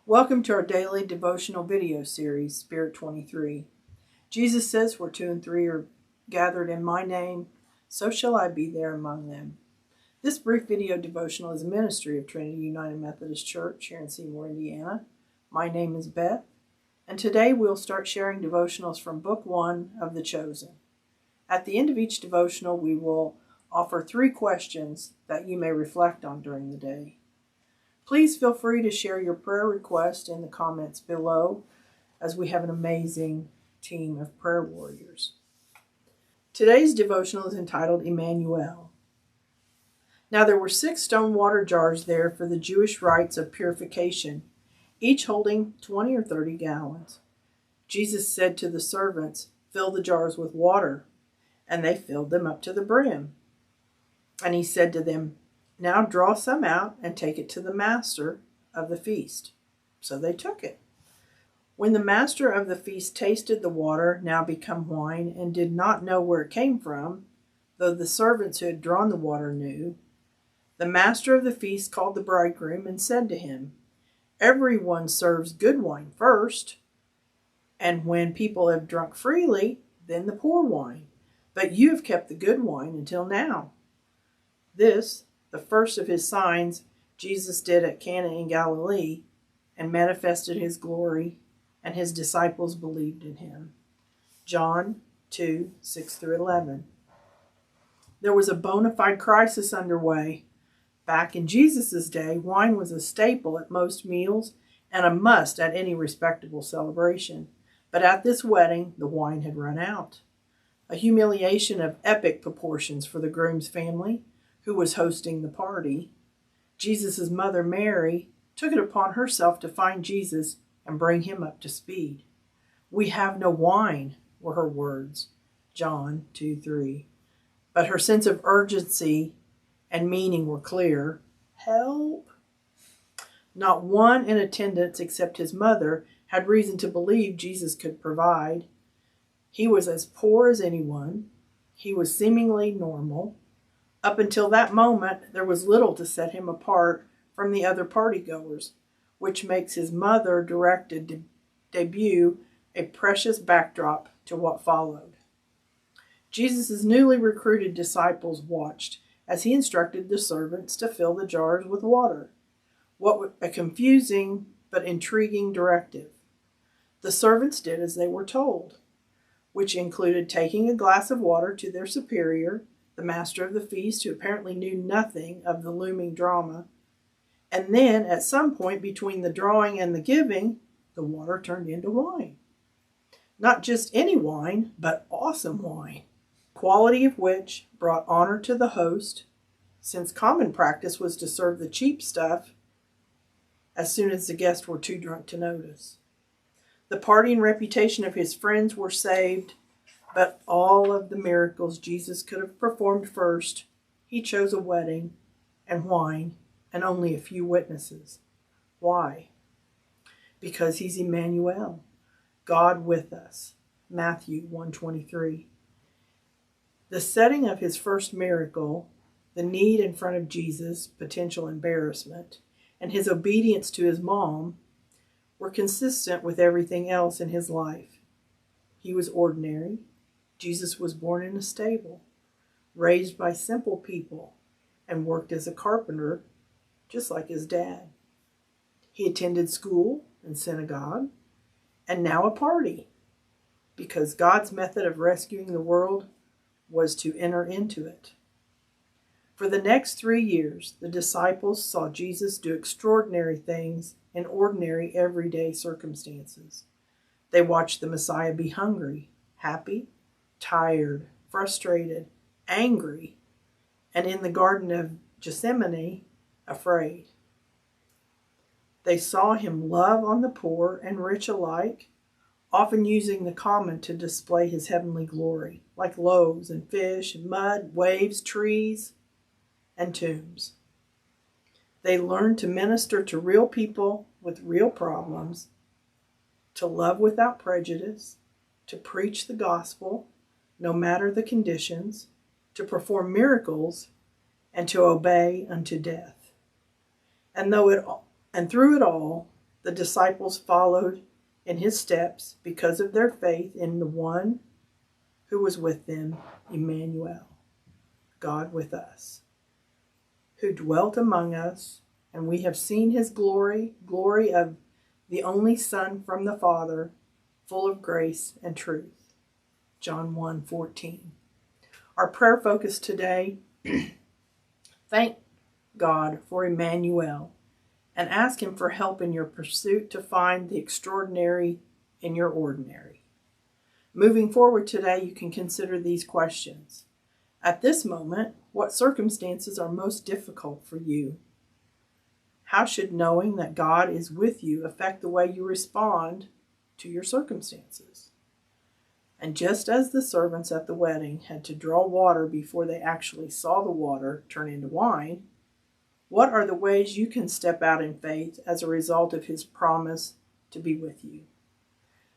Welcome to our daily devotional video series, Spirit 23. Jesus says, where 2 and 3 are gathered in my name, so shall I be there among them. This brief video devotional is a ministry of Trinity United Methodist Church here in Seymour, Indiana. My name is Beth, and today we'll start sharing devotionals from Book 1 of The Chosen. At the end of each devotional, we will offer 3 questions that you may reflect on during the day. Please feel free to share your prayer request in the comments below, as we have an amazing team of prayer warriors. Today's devotional is entitled Emmanuel. Now there were 6 stone water jars there for the Jewish rites of purification, each holding 20 or 30 gallons. Jesus said to the servants, "Fill the jars with water," and they filled them up to the brim. And he said to them, "Now draw some out and take it to the master of the feast." So they took it. When the master of the feast tasted the water, now become wine, and did not know where it came from, though the servants who had drawn the water knew, the master of the feast called the bridegroom and said to him, "Everyone serves good wine first, and when people have drunk freely, then the poor wine. But you have kept the good wine until now." This, the first of his signs, Jesus did at Cana in Galilee, and manifested his glory, and his disciples believed in him. John 2, 6 through 11. There was a bona fide crisis underway. Back in Jesus' day, wine was a staple at most meals and a must at any respectable celebration. But at this wedding, the wine had run out. A humiliation of epic proportions for the groom's family, who was hosting the party. Jesus' mother, Mary, took it upon herself to find Jesus and bring him up to speed. "We have no wine," were her words, John 2:3. But her sense of urgency and meaning were clear. Help! Not one in attendance except his mother had reason to believe Jesus could provide. He was as poor as anyone. He was seemingly normal. Up until that moment, there was little to set him apart from the other partygoers, which makes his mother-directed debut a precious backdrop to what followed. Jesus' newly recruited disciples watched as he instructed the servants to fill the jars with water. What a confusing but intriguing directive. The servants did as they were told, which included taking a glass of water to their superior, the master of the feast, who apparently knew nothing of the looming drama. And then, at some point between the drawing and the giving, the water turned into wine. Not just any wine, but awesome wine, quality of which brought honor to the host, since common practice was to serve the cheap stuff as soon as the guests were too drunk to notice. The party and reputation of his friends were saved, but all of the miracles Jesus could have performed first, he chose a wedding and wine and only a few witnesses. Why? Because he's Emmanuel, God with us. Matthew 1:23. The setting of his first miracle, the need in front of Jesus, potential embarrassment, and his obedience to his mom were consistent with everything else in his life. He was ordinary. Jesus was born in a stable, raised by simple people, and worked as a carpenter, just like his dad. He attended school and synagogue, and now a party, because God's method of rescuing the world was to enter into it. For the next 3 years, the disciples saw Jesus do extraordinary things in ordinary, everyday circumstances. They watched the Messiah be hungry, happy, tired, frustrated, angry, and in the Garden of Gethsemane, afraid. They saw him love on the poor and rich alike, often using the common to display his heavenly glory, like loaves and fish, and mud, waves, trees, and tombs. They learned to minister to real people with real problems, to love without prejudice, to preach the gospel, no matter the conditions, to perform miracles, and to obey unto death. And through it all, The disciples followed in his steps because of their faith in the one who was with them, Emmanuel, God with us, who dwelt among us, and we have seen his glory of the only Son from the Father, full of grace and truth. John 1:14. Our prayer focus today, thank God for Emmanuel and ask him for help in your pursuit to find the extraordinary in your ordinary. Moving forward today, you can consider these questions. At this moment, what circumstances are most difficult for you? How should knowing that God is with you affect the way you respond to your circumstances? And just as the servants at the wedding had to draw water before they actually saw the water turn into wine, what are the ways you can step out in faith as a result of his promise to be with you?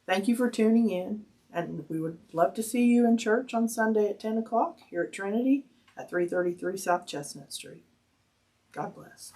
Thank you for tuning in, and we would love to see you in church on Sunday at 10 o'clock here at Trinity at 333 South Chestnut Street. God bless.